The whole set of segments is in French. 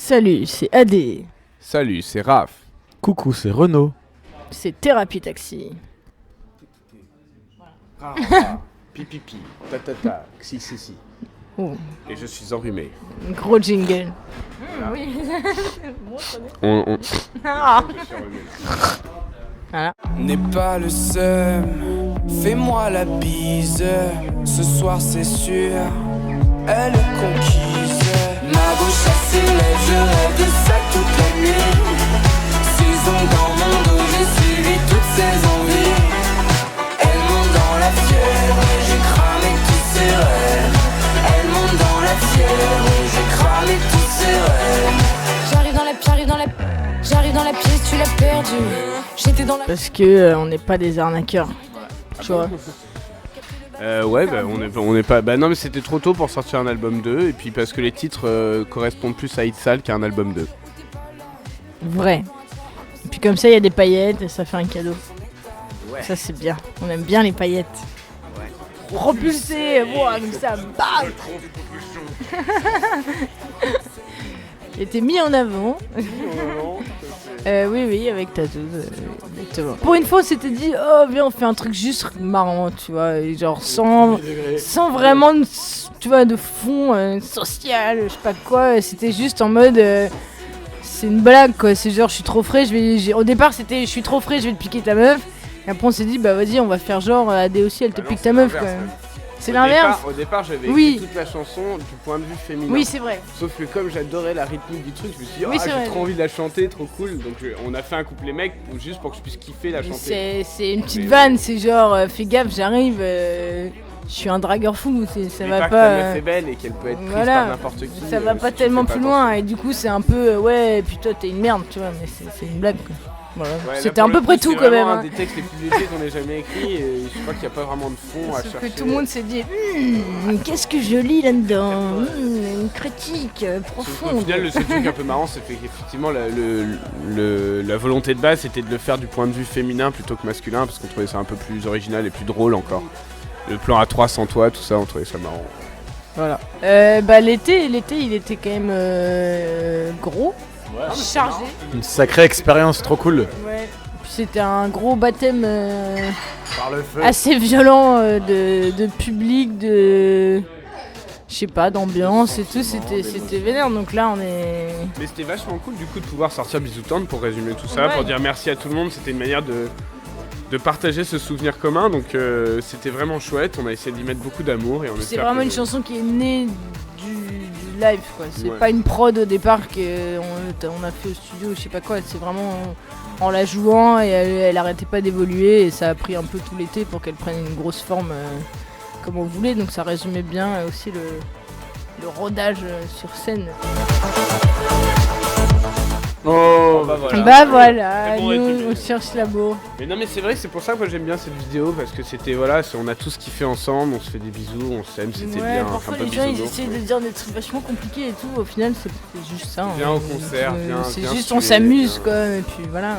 Salut, c'est AD. Salut, c'est Raph. Coucou, c'est Renaud. C'est Thérapie Taxi. Pipipi, tatata, si. Oh, Et je suis enrhumé. gros jingle. Oui. Ah. Voilà. N'aie pas le seum, fais-moi la bise. Ce soir c'est sûr, elle est conquise. Ma bouche elle s'élève, je rêve de ça toute la nuit. 6 ans dans mon dos, j'ai suivi toutes ses envies. Elle monte dans la fièvre et j'ai cramé tous ses rêves. Elle monte dans la fièvre et j'ai cramé tous ses rêves. J'arrive dans la pièce, tu l'as perdu. J'étais dans la... Parce que on n'est pas des arnaqueurs. Tu vois. Ouais, bah on est pas. Bah non, mais c'était trop tôt pour sortir un album 2. Et puis parce que les titres correspondent plus à Itzal qu'à un album 2. Vrai. Et puis comme ça, il y a des paillettes et ça fait un cadeau. Ouais. Ça, c'est bien. On aime bien les paillettes. Ouais. Propulser, wow, comme ça, bam. Était mis en avant. Oui, avec ta douce, exactement. Pour une fois, on s'était dit, oh, viens, on fait un truc juste marrant, tu vois, et genre sans vraiment, tu vois, de fond social, je sais pas quoi. C'était juste en mode, c'est une blague, quoi. C'est genre, je suis trop frais, au départ, c'était, je suis trop frais, je vais te piquer ta meuf. Et après, on s'est dit, bah vas-y, on va faire genre, AD aussi, elle te pique ta meuf, quoi. C'est l'inverse. Au départ, j'avais Oui. écrit toute la chanson du point de vue féminin. Oui, c'est vrai. Sauf que comme j'adorais la rythmique du truc, je me suis dit, Oui, c'est j'ai vrai. trop envie de la chanter, trop cool. Donc on a fait un couplet mec juste pour que je puisse kiffer la chanter. C'est une petite Mais vanne, c'est genre, fais gaffe, j'arrive, je suis un dragueur fou, ça Mais va pas. Que pas. ta meuf est belle et qu'elle peut être prise Voilà. par n'importe qui. Ça va si pas tu tellement fais plus pas loin, attention. et du coup, c'est un peu, ouais, et puis toi, t'es une merde, tu vois, mais c'est une blague, quoi. Voilà. Ouais, là, C'était pour à le peu coup, près tout c'est quand même. vraiment hein. un des textes les plus légers qu'on ait jamais écrit et je crois qu'il n'y a pas vraiment de fond à Sauf chercher. que tout le monde s'est dit, qu'est-ce que je lis là-dedans une critique Au profonde. final, le seul truc un peu marrant, c'est qu'effectivement la volonté de base c'était de le faire du point de vue féminin plutôt que masculin parce qu'on trouvait ça un peu plus original et plus drôle encore. Le plan à 3 sans toi, tout ça, on trouvait ça marrant. Voilà. L'été, il était quand même gros, chargé. Une sacrée expérience, trop cool. Ouais. Puis c'était un gros baptême Par le feu. assez violent de public, de je sais pas, d'ambiance et tout, c'était vénère. Donc là on est Mais c'était vachement cool du coup de pouvoir sortir Bisous Tendre pour résumer tout ça, Ouais. pour dire merci à tout le monde. C'était une manière de partager ce souvenir commun, donc c'était vraiment chouette. On a essayé d'y mettre beaucoup d'amour et on c'est espère vraiment que- une chanson qui est née du live quoi. C'est Ouais. pas une prod au départ qu'on a fait au studio, je sais pas quoi. C'est vraiment en la jouant et elle arrêtait pas d'évoluer et ça a pris un peu tout l'été pour qu'elle prenne une grosse forme comme on voulait. Donc ça résumait bien aussi le rodage sur scène. Oh Bah voilà, C'est bon, nous résumé. on cherche l'amour. Mais non mais c'est vrai, c'est pour ça que moi j'aime bien cette vidéo parce que c'était voilà, on a tous kiffé ensemble, on se fait des bisous, on s'aime, c'était Ouais, bien. parfois un peu les gens ils bisounours, essayent quoi. de dire des trucs vachement compliqués et tout, au final c'est juste ça. Viens au concert, C'est viens juste suer, on s'amuse viens. quoi, et puis voilà.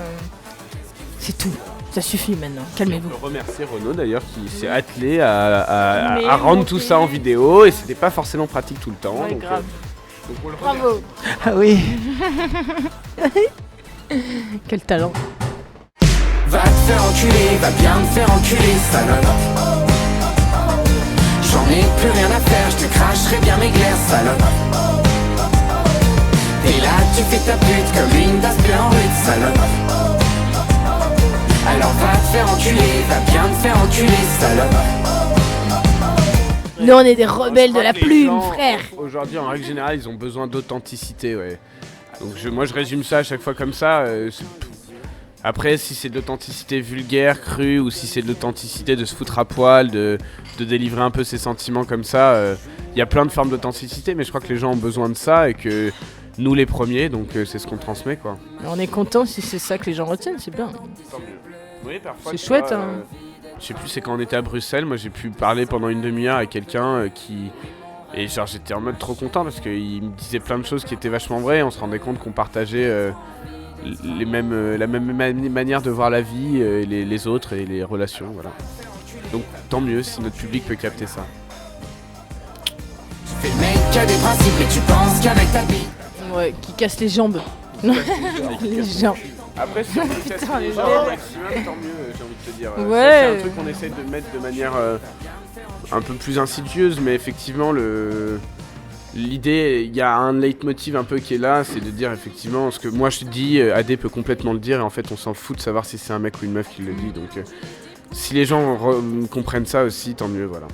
C'est tout, ça suffit maintenant, On calmez-vous. peut remercier Renaud d'ailleurs qui s'est attelé à Mais rendre monter. tout ça en vidéo et c'était pas forcément pratique tout le temps. Ouais, donc, grave. donc on le remercie. Bravo. Ah oui. Quel talent. Va te faire enculer, va bien te faire enculer, salope. J'en ai plus rien à faire, je te cracherai bien mes glaires, salope. Et là tu fais ta pute comme une tasse bien en rude, salope. Alors va te faire enculer, va bien te faire enculer, salope. Nous on est des rebelles Je de crois la que les plume, gens, frère. Aujourd'hui, en règle générale, ils ont besoin d'authenticité, ouais. Donc moi, je résume ça à chaque fois comme ça. Après, si c'est de l'authenticité vulgaire, crue, ou si c'est de l'authenticité de se foutre à poil, de délivrer un peu ses sentiments comme ça, il y a plein de formes d'authenticité, mais je crois que les gens ont besoin de ça et que nous les premiers, donc c'est ce qu'on transmet, quoi. On est content si c'est ça que les gens retiennent, c'est bien. Oui, parfois. C'est tu chouette, vois, hein. Je sais plus, c'est quand on était à Bruxelles, moi j'ai pu parler pendant une demi-heure à quelqu'un qui... Et genre j'étais en mode trop content parce qu'il me disait plein de choses qui étaient vachement vraies, on se rendait compte qu'on partageait la même manière de voir la vie, les autres et les relations, voilà. Donc tant mieux si notre public peut capter ça. Tu fais le mec qui a des principes et tu penses qu'avec ta bite. Ouais, qui casse les jambes. Les jambes. Après, si on peut casser Putain, les les gens bébés. au maximum, tant mieux, j'ai envie de te dire. Ça, Ouais. c'est un truc qu'on essaie de mettre de manière un peu plus insidieuse, mais effectivement, l'idée, il y a un leitmotiv un peu qui est là, c'est de dire effectivement ce que moi je te dis, AD peut complètement le dire, et en fait, on s'en fout de savoir si c'est un mec ou une meuf qui le dit. Donc, si les gens comprennent ça aussi, tant mieux, voilà.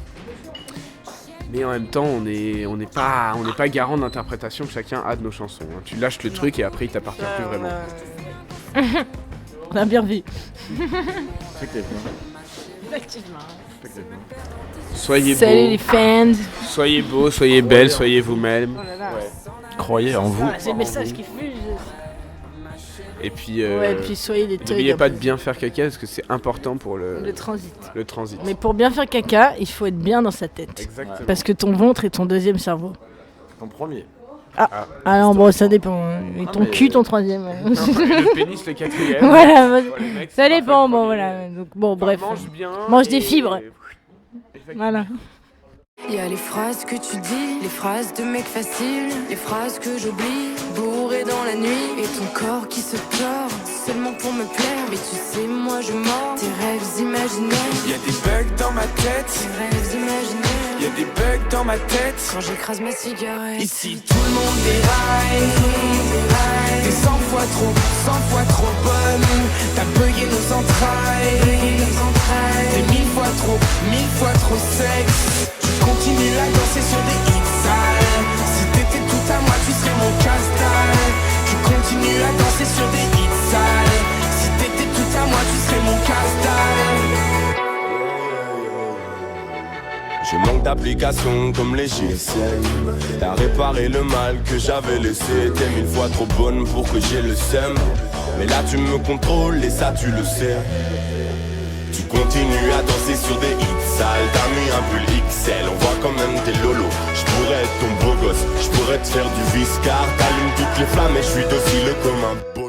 Mais en même temps, on n'est pas garant d'interprétation que chacun a de nos chansons. Hein. Tu lâches le truc et après, il t'appartient plus vraiment. On a bien vu. Soyez Salut beaux, les fans. soyez beaux, soyez belles, soyez vous-même. Croyez en vous. C'est le message qui fuse. Et puis, Ouais, et puis soyez des thugs. n'oubliez un pas peu. de bien faire caca parce que c'est important pour Le transit. le transit. Mais pour bien faire caca, il faut être bien dans sa tête. Exactement. Parce que ton ventre est ton deuxième cerveau. Ton premier. Ah non, bon, ça dépend. Et ton mais- cul, ton troisième. Le pénis, le quatrième. Voilà, Pour les mecs, ça c'est dépend. parfait, Bon, le voilà. premier. Donc, bon, Enfin, bref. mange bien. Mange des fibres. Voilà. Y a les phrases que tu dis, les phrases de mec facile, les phrases que j'oublie, bourré dans la nuit, et ton corps qui se tord, seulement pour me plaire. Mais tu sais, moi je mords tes rêves imaginaires, Y'a des bugs dans ma tête, tes rêves imaginaires. y'a des bugs dans ma tête. Quand j'écrase ma cigarette, Ici tout le monde déraille. T'es 100 fois trop bonne. T'as bugué nos entrailles. T'es 1000 fois trop sexe. Je continue à danser sur des hits sales. Si t'étais tout à moi, tu serais mon casse-dalle. Je continue à danser sur des hits sales. Si t'étais tout à moi, tu serais mon casse-dalle. Je manque d'application comme les GSM. T'as réparé le mal que j'avais laissé. T'es 1000 fois trop bonne pour que j'ai le seum. Mais là tu me contrôles et ça tu le sais. Tu continues à danser sur des hits sales. T'as mis un pull XL, on voit quand même tes lolos. Je pourrais être ton beau gosse, je pourrais te faire du viscar. T'allumes toutes les flammes et je suis docile comme un